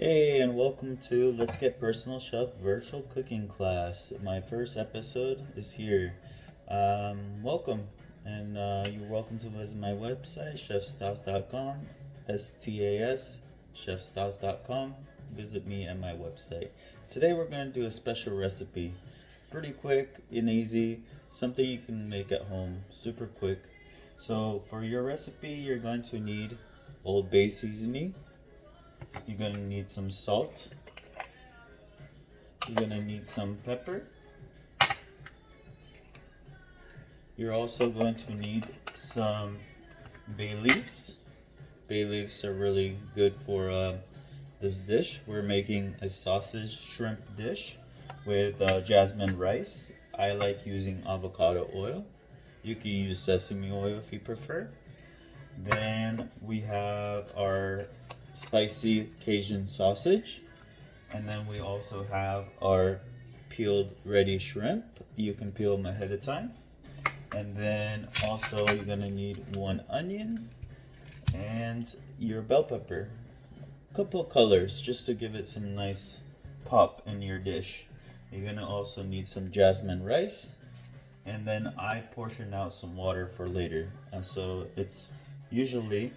Hey, and welcome to Let's Get Personal Chef virtual cooking class. My first episode is here. Welcome, and you're welcome to visit my website, chefstas.com, STAS, chefstas.com. Visit me at my website. Today we're going to do a special recipe. Pretty quick and easy, something you can make at home, super quick. So, for your recipe, you're going to need Old Bay seasoning. You're going to need some salt. You're going to need some pepper. You're also going to need some bay leaves. Bay leaves are really good for this dish. We're making a sausage shrimp dish with jasmine rice. I like using avocado oil. You can use sesame oil if you prefer. Then we have our spicy Cajun sausage, and then we also have our peeled ready shrimp. You can peel them ahead of time. And then also you're gonna need one onion and your bell pepper. A couple of colors just to give it some nice pop in your dish. You're gonna also need some jasmine rice, and then I portion out some water for later. And so it's usually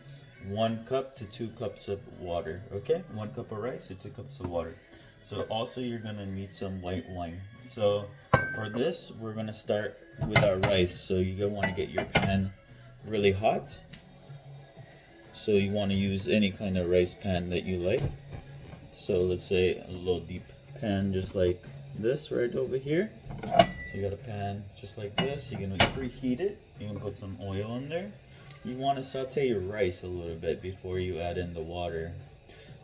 1 cup to 2 cups of water. Okay, 1 cup of rice to 2 cups of water. So also you're gonna need some white wine. So for this, we're gonna start with our rice. So you're gonna want to get your pan really hot. So you want to use any kind of rice pan that you like. So let's say a little deep pan just like this right over here. So you got a pan just like this. You're gonna preheat it. You're gonna put some oil in there. You want to saute your rice a little bit before you add in the water.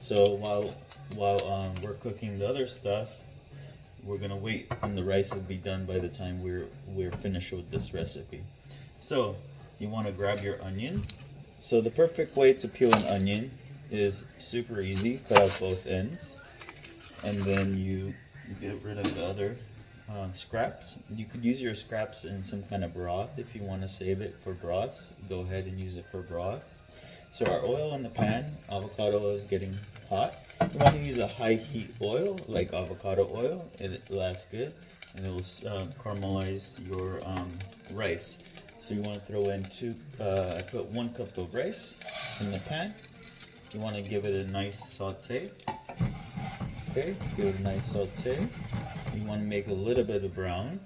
So while we're cooking the other stuff, we're gonna wait, and the rice will be done by the time we're finished with this recipe. So you want to grab your onion. So the perfect way to peel an onion is super easy. Cut out both ends, and then you get rid of the other scraps. You could use your scraps in some kind of broth if you want to save it for broths. Go ahead and use it for broth. So our oil in the pan, avocado oil is getting hot. You want to use a high heat oil like avocado oil. It lasts good, and it will caramelize your rice. So you want to throw in I put 1 cup of rice in the pan. You want to give it a nice saute. Okay, give it a nice saute. You want to make a little bit of brown,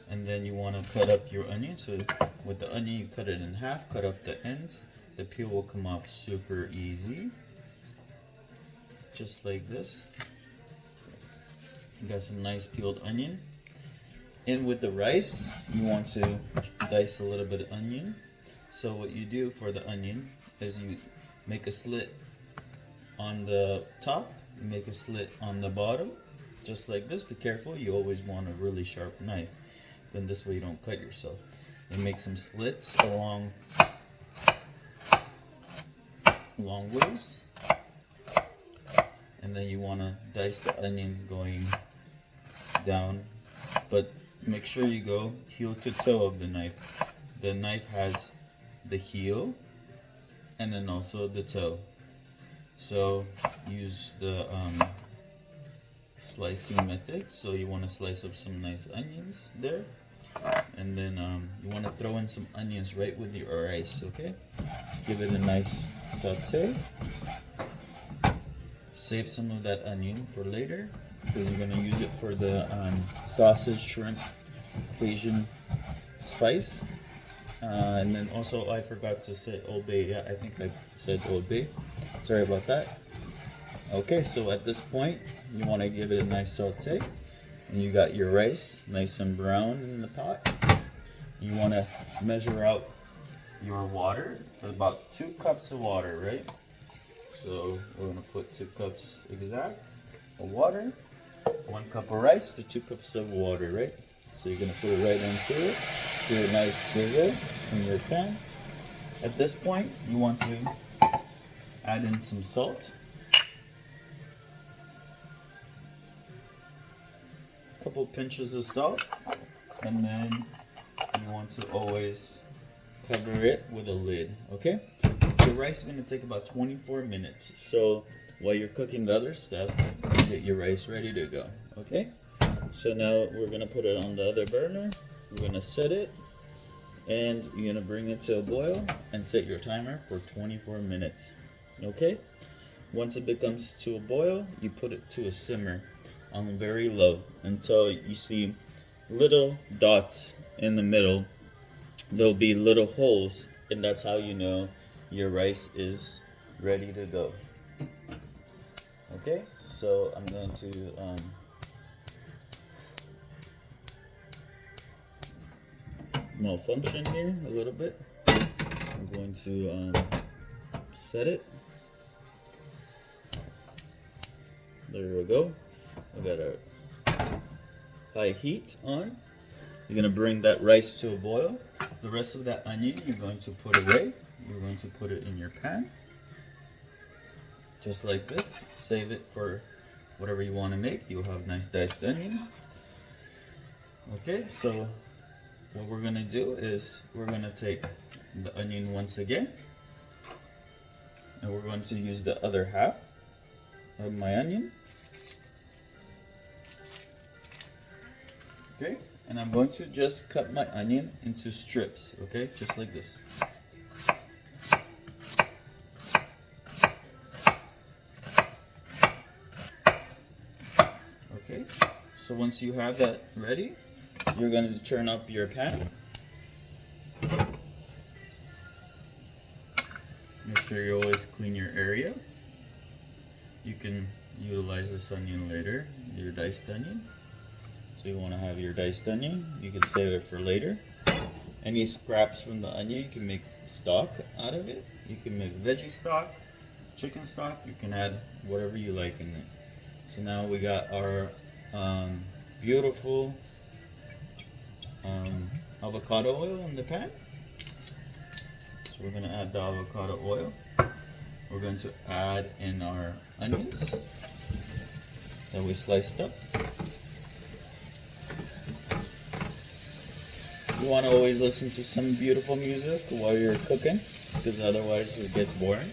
and then you want to cut up your onion. So with the onion, you cut it in half, cut off the ends. The peel will come off super easy, just like this. You got some nice peeled onion. In with the rice, you want to dice a little bit of onion. So what you do for the onion is you make a slit on the top, you make a slit on the bottom, just like this. Be careful, you always want a really sharp knife, then this way you don't cut yourself. And make some slits along ways, and then you want to dice the onion going down, but make sure you go heel to toe of the knife. The knife has the heel and then also the toe. So use the slicing method. So you want to slice up some nice onions there, and then you want to throw in some onions right with your rice. Okay, give it a nice saute. Save some of that onion for later because you're going to use it for the sausage shrimp Cajun spice. And then also I forgot to say Old Bay. Yeah, I think I said Old Bay. Sorry about that. Okay, so at this point you want to give it a nice saute, and you got your rice nice and brown in the pot. You want to measure out your water, about 2 cups of water, right? So we're gonna put 2 cups exact of water, 1 cup of rice to 2 cups of water, right? So you're gonna put it right into it, do a nice sizzle in your pan. At this point, you want to add in some salt, a couple pinches of salt, and then you want to always cover it with a lid, okay? The rice is going to take about 24 minutes. So while you're cooking the other stuff, get your rice ready to go. Okay? So now we're gonna put it on the other burner. We're gonna set it, and you're gonna bring it to a boil and set your timer for 24 minutes. Okay? Once it becomes to a boil, you put it to a simmer on very low until you see little dots in the middle. There'll be little holes, and that's how you know your rice is ready to go. Okay, so I'm going to malfunction here a little bit. I'm going to set it. There we go. I got a high heat on. You're going to bring that rice to a boil. The rest of that onion you're going to put away. You're going to put it in your pan. Just like this. Save it for whatever you want to make. You'll have nice diced onion. Okay, so what we're going to do is we're going to take the onion once again. And we're going to use the other half of my onion. Okay, and I'm going to just cut my onion into strips, okay, just like this. Okay, so once you have that ready, you're going to turn up your pan. Make sure you always clean your area. You can utilize this onion later, your diced onion. So you want to have your diced onion. You can save it for later. Any scraps from the onion, you can make stock out of it. You can make veggie stock, chicken stock. You can add whatever you like in it. So now we got our beautiful avocado oil in the pan. So we're going to add the avocado oil. We're going to add in our onions that we sliced up. You want to always listen to some beautiful music while you're cooking, because otherwise it gets boring.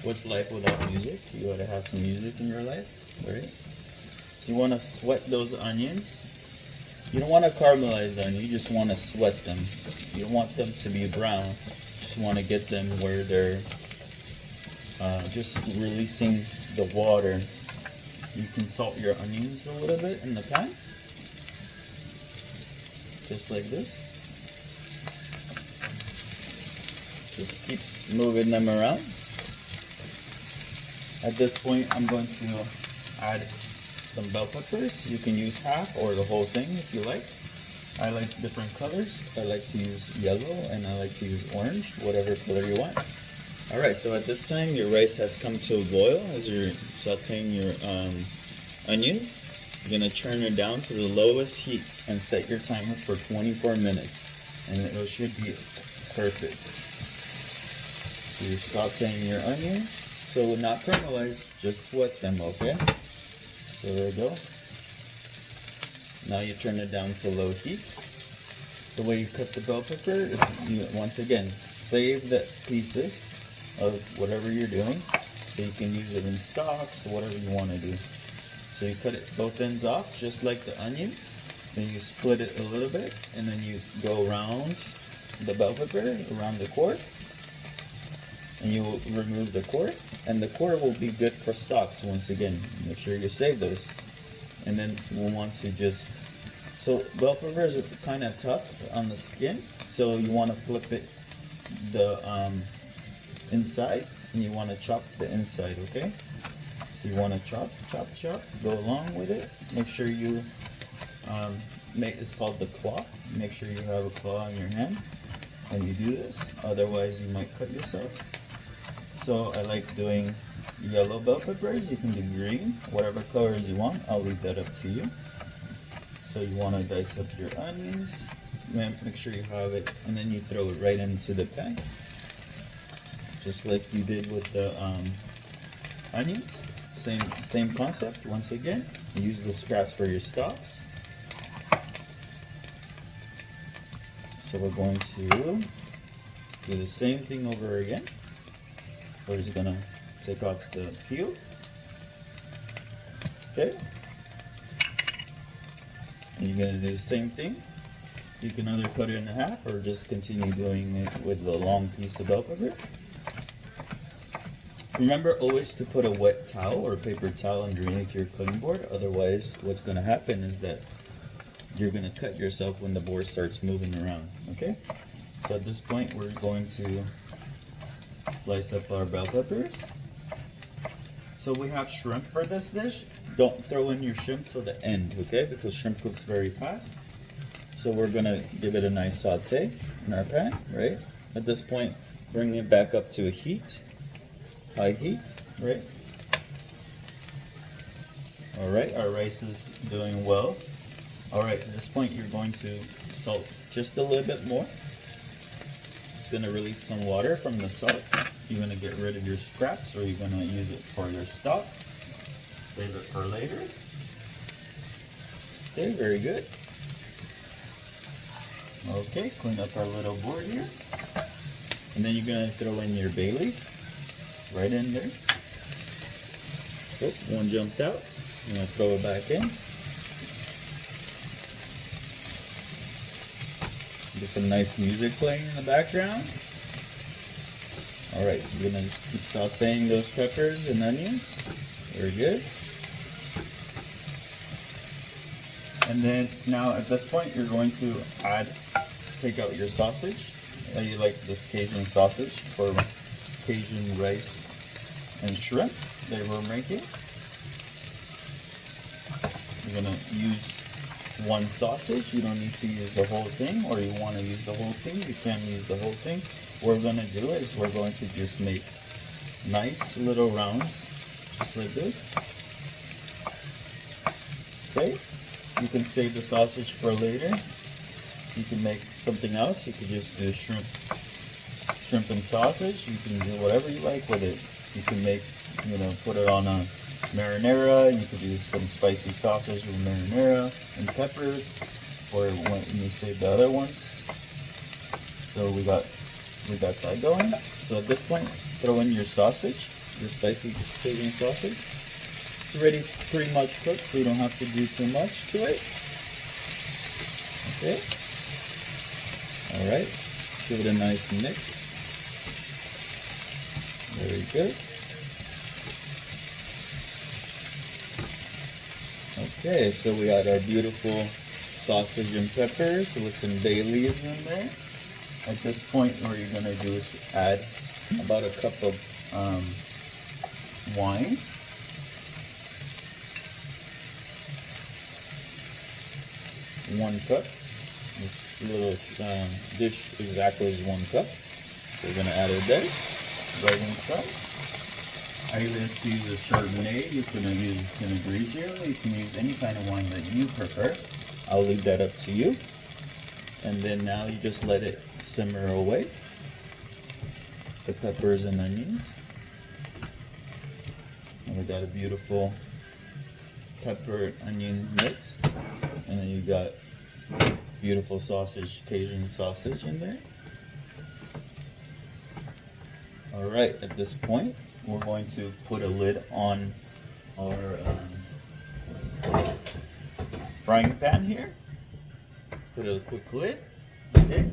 What's life without music? You gotta have some music in your life, right? So you want to sweat those onions. You don't want to caramelize them, you just want to sweat them. You don't want them to be brown. You just want to get them where they're just releasing the water. You can salt your onions a little bit in the pan. Just like this. Just keep moving them around. At this point, I'm going to add some bell peppers. You can use half or the whole thing if you like. I like different colors. I like to use yellow and I like to use orange, whatever color you want. Alright, so at this time your rice has come to a boil as you're sauteing your onions. You're going to turn it down to the lowest heat and set your timer for 24 minutes. And it should be perfect. So you're sauteing your onions. So not caramelize, just sweat them, okay? So there you go. Now you turn it down to low heat. The way you cut the bell pepper is, once again, save the pieces of whatever you're doing. So you can use it in stocks, whatever you want to do. So you cut it both ends off, just like the onion. Then you split it a little bit, and then you go around the bell pepper, around the core. And you will remove the core. And the core will be good for stocks, once again. Make sure you save those. And then we'll want to just... So bell peppers are kind of tough on the skin. So you want to flip it the inside. And you want to chop the inside, okay? So you want to chop, go along with it. Make sure you it's called the claw. Make sure you have a claw in your hand when you do this. Otherwise, you might cut yourself. So I like doing yellow bell peppers. You can do green, whatever colors you want. I'll leave that up to you. So you want to dice up your onions. Make sure you have it, and then you throw it right into the pan, just like you did with the onions. Same concept. Once again, use the scraps for your stocks. So we're going to do the same thing over again. We're just gonna take off the peel. Okay. And you're gonna do the same thing. You can either cut it in half or just continue doing it with the long piece of bell pepper. Remember always to put a wet towel or paper towel underneath your cutting board. Otherwise, what's going to happen is that you're going to cut yourself when the board starts moving around. Okay? So at this point, we're going to slice up our bell peppers. So we have shrimp for this dish. Don't throw in your shrimp till the end, okay? Because shrimp cooks very fast. So we're gonna give it a nice saute in our pan, right? At this point, bring it back up to a heat, high heat, right? All right, our rice is doing well. All right, at this point, you're going to salt just a little bit more. It's gonna release some water from the salt. You're gonna get rid of your scraps, or you're gonna use it for your stock. Save it for later. Okay, very good. Okay, clean up our little board here. And then you're going to throw in your bay leaf right in there. Oh, one jumped out. I'm going to throw it back in. Get some nice music playing in the background. Alright, you're going to just keep sauteing those peppers and onions. Very good. And then now at this point, you're going to take out your sausage. You like this Cajun sausage for Cajun rice and shrimp that we're making. You're gonna use one sausage. You don't need to use the whole thing, or you want to use the whole thing, you can use the whole thing. What we're gonna do is we're going to just make nice little rounds, just like this. Okay. You can save the sausage for later. You can make something else. You could just do shrimp and sausage. You can do whatever you like with it. You can make, put it on a marinara. You could do some spicy sausage with marinara and peppers, or when you save the other ones. So we got that going. So at this point, throw in your sausage, your spicy Cajun sausage. It's already pretty much cooked, so you don't have to do too much to it. Okay. All right. Give it a nice mix. Very good. Okay, so we got our beautiful sausage and peppers with some bay leaves in there. At this point, what you're going to do is add about a cup of wine. 1 cup. This little dish exactly is 1 cup. So we're going to add it there, right inside. I like to use a Chardonnay. You can use Pinot Grigio. You can use any kind of wine that you prefer. I'll leave that up to you. And then now you just let it simmer away. The peppers and onions. And we got a beautiful pepper onion mix. And then you got beautiful sausage, Cajun sausage in there. All right, at this point, we're going to put a lid on our frying pan here. Put a quick lid. Okay.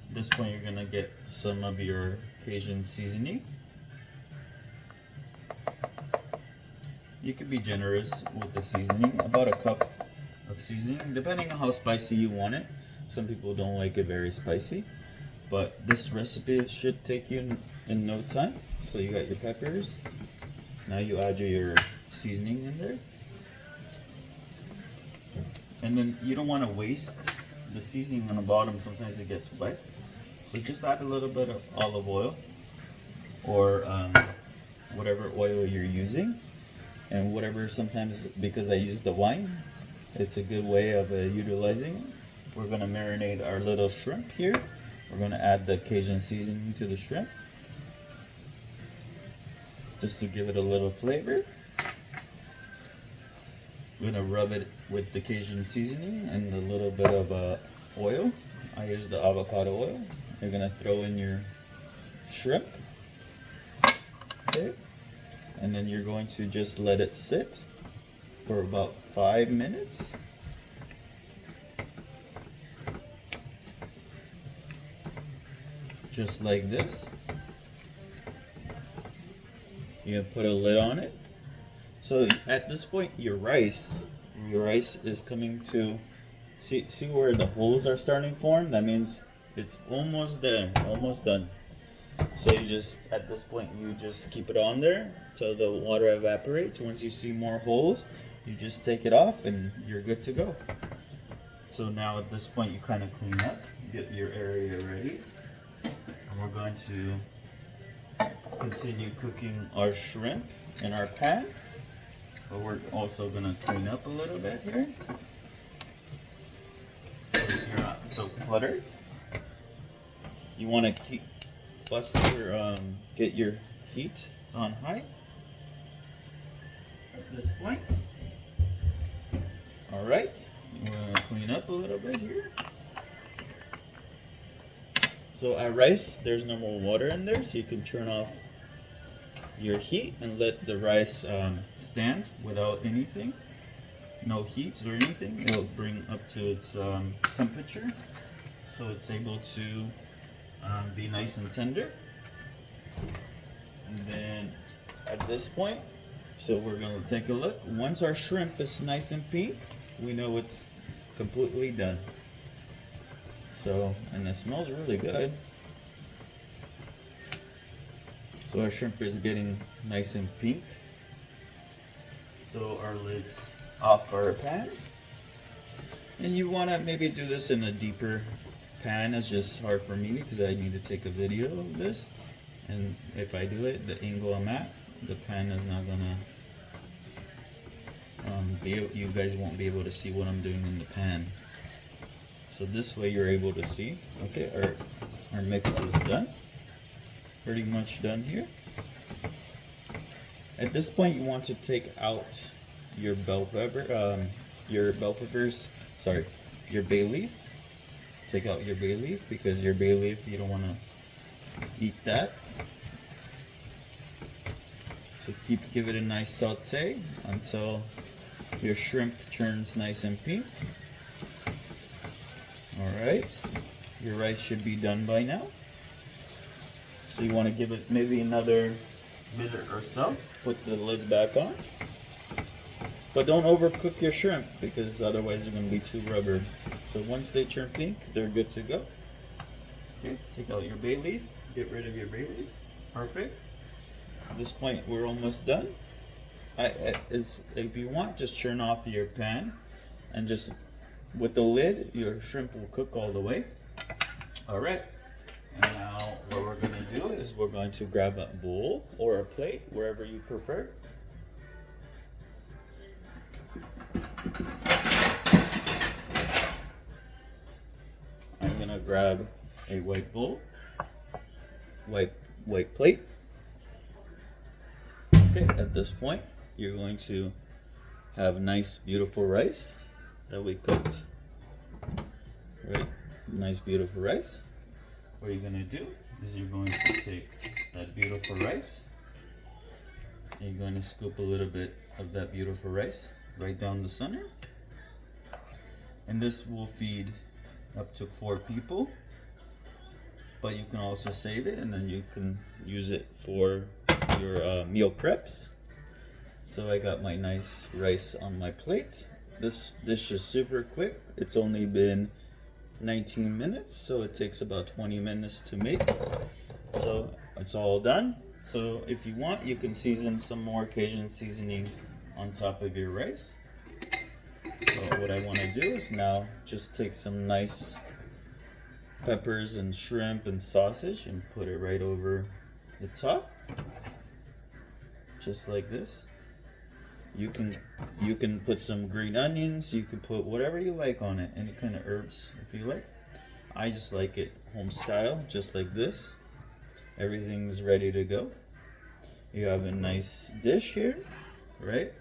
At this point, you're gonna get some of your Cajun seasoning. You could be generous with the seasoning, about a cup of seasoning, depending on how spicy you want it. Some people don't like it very spicy, but this recipe should take you in no time. So you got your peppers. Now you add your seasoning in there. And then you don't want to waste the seasoning on the bottom. Sometimes it gets wet. So just add a little bit of olive oil or whatever oil you're using. And whatever, sometimes because I use the wine, it's a good way of utilizing it. We're going to marinate our little shrimp here. We're going to add the Cajun seasoning to the shrimp, just to give it a little flavor. We're going to rub it with the Cajun seasoning and a little bit of oil. I use the avocado oil. You're going to throw in your shrimp. Okay. And then you're going to just let it sit for about 5 minutes. Just like this. You put a lid on it. So at this point, your rice is coming to, see where the holes are starting to form? That means it's almost there, almost done. So you just, at this point, you just keep it on there till the water evaporates. Once you see more holes, you just take it off and you're good to go. So now at this point, you kind of clean up, get your area ready. And we're going to continue cooking our shrimp in our pan. But we're also going to clean up a little bit here, so you're not so cluttered. You want to keep get your heat on high at this point. All right, we're going to clean up a little bit here. So our rice, there's no more water in there, so you can turn off your heat and let the rice stand without anything, no heat or anything. It'll bring up to its temperature, so it's able to be nice and tender. And then at this point, so we're gonna take a look. Once our shrimp is nice and pink, we know it's completely done. So, and it smells really good. So our shrimp is getting nice and pink. So our lid's off our pan. And you want to maybe do this in a deeper pan. It's just hard for me because I need to take a video of this. And if I do it, the angle I'm at, the pan is not gonna you guys won't be able to see what I'm doing in the pan. So this way you're able to see. Okay, our mix is done. Pretty much done here. At this point, you want to take out your bell peppers. Sorry, your bay leaf. Take out your bay leaf because your bay leaf, you don't want to eat that. So give it a nice saute until your shrimp turns nice and pink. All right, your rice should be done by now. So you want to give it maybe another minute or so. Put the lids back on. But don't overcook your shrimp because otherwise they're going to be too rubbered. So once they turn pink, they're good to go. Okay, take out your bay leaf. Get rid of your bay leaf. Perfect. At this point, we're almost done. If you want, just turn off your pan and just with the lid, your shrimp will cook all the way. All right. And now what we're going to do is we're going to grab a bowl or a plate, wherever you prefer. I'm going to grab a white bowl, white plate. Okay, at this point, you're going to have nice, beautiful rice that we cooked. Right, nice, beautiful rice. What you're going to do is you're going to take that beautiful rice and you're going to scoop a little bit of that beautiful rice right down the center. And this will feed up to 4 people. But you can also save it and then you can use it for your meal preps. So I got my nice rice on my plate. This dish is super quick. It's only been 19 minutes, so it takes about 20 minutes to make. So it's all done. So if you want, you can season some more Cajun seasoning on top of your rice. So what I want to do is now just take some nice peppers and shrimp and sausage and put it right over the top, just like this. You can put some green onions, you can put whatever you like on it, any kind of herbs if you like. I just like it home style, just like this. Everything's ready to go. You have a nice dish here, right?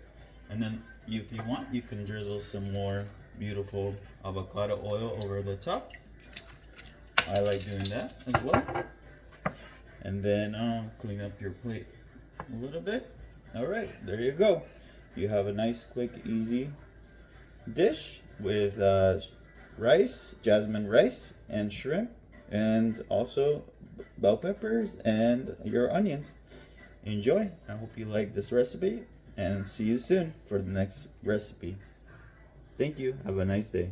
And then if you want, you can drizzle some more beautiful avocado oil over the top. I like doing that as well. And then clean up your plate a little bit. All right, there you go. you have a nice, quick, easy dish with rice, jasmine rice, and shrimp, and also bell peppers and your onions. Enjoy. I hope you like this recipe, and see you soon for the next recipe. Thank you. Have a nice day.